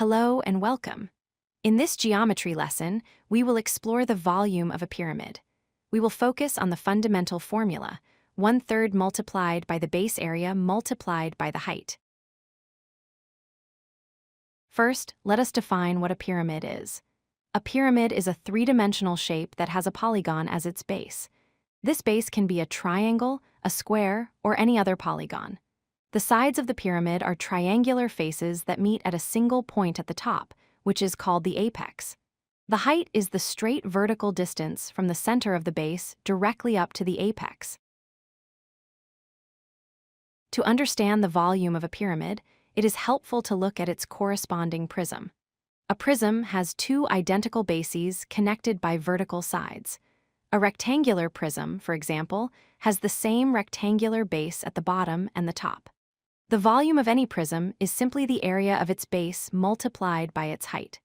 Hello and welcome. In this geometry lesson, we will explore the volume of a pyramid. We will focus on the fundamental formula, 1/3 multiplied by the base area multiplied by the height. First, let us define what a pyramid is. A pyramid is a three-dimensional shape that has a polygon as its base. This base can be a triangle, a square, or any other polygon. The sides of the pyramid are triangular faces that meet at a single point at the top, which is called the apex. The height is the straight vertical distance from the center of the base directly up to the apex. To understand the volume of a pyramid, it is helpful to look at its corresponding prism. A prism has two identical bases connected by vertical sides. A rectangular prism, for example, has the same rectangular base at the bottom and the top. The volume of any prism is simply the area of its base multiplied by its height.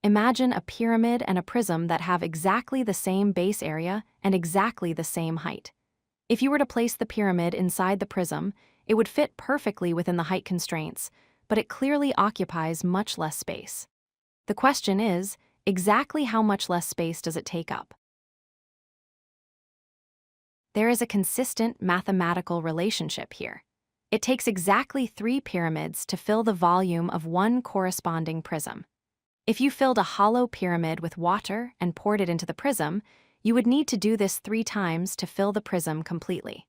Imagine a pyramid and a prism that have exactly the same base area and exactly the same height. If you were to place the pyramid inside the prism, it would fit perfectly within the height constraints, but it clearly occupies much less space. The question is, exactly how much less space does it take up? There is a consistent mathematical relationship here. It takes exactly 3 pyramids to fill the volume of one corresponding prism. If you filled a hollow pyramid with water and poured it into the prism, you would need to do this 3 times to fill the prism completely.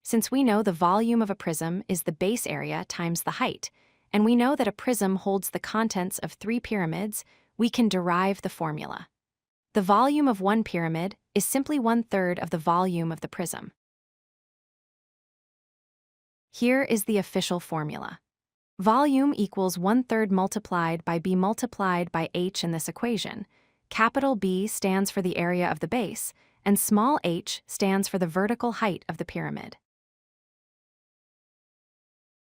Since we know the volume of a prism is the base area times the height, and we know that a prism holds the contents of 3 pyramids, we can derive the formula. The volume of one pyramid is simply 1/3 of the volume of the prism. Here is the official formula. Volume equals 1/3 multiplied by b multiplied by h in this equation. Capital B stands for the area of the base, and small h stands for the vertical height of the pyramid.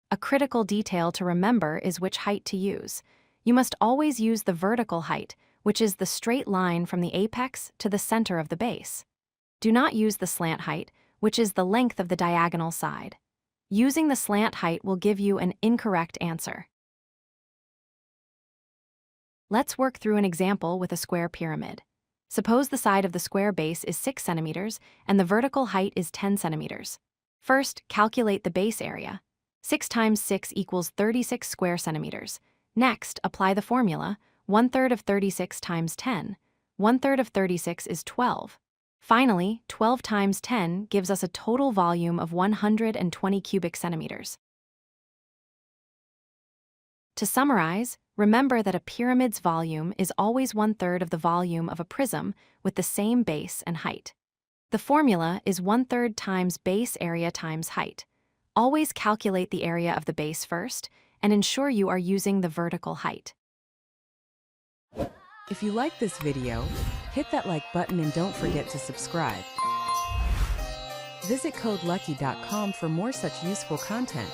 A critical detail to remember is which height to use. You must always use the vertical height, which is the straight line from the apex to the center of the base. Do not use the slant height, which is the length of the diagonal side. Using the slant height will give you an incorrect answer. Let's work through an example with a square pyramid. Suppose the side of the square base is 6 centimeters and the vertical height is 10 centimeters. First, calculate the base area. 6 times 6 equals 36 square centimeters. Next, apply the formula. 1/3 of 36 times 10. 1/3 of 36 is 12. Finally, 12 times 10 gives us a total volume of 120 cubic centimeters. To summarize, remember that a pyramid's volume is always 1/3 of the volume of a prism with the same base and height. The formula is 1/3 times base area times height. Always calculate the area of the base first and ensure you are using the vertical height. If you like this video, hit that like button and don't forget to subscribe. Visit codelucky.com for more such useful content.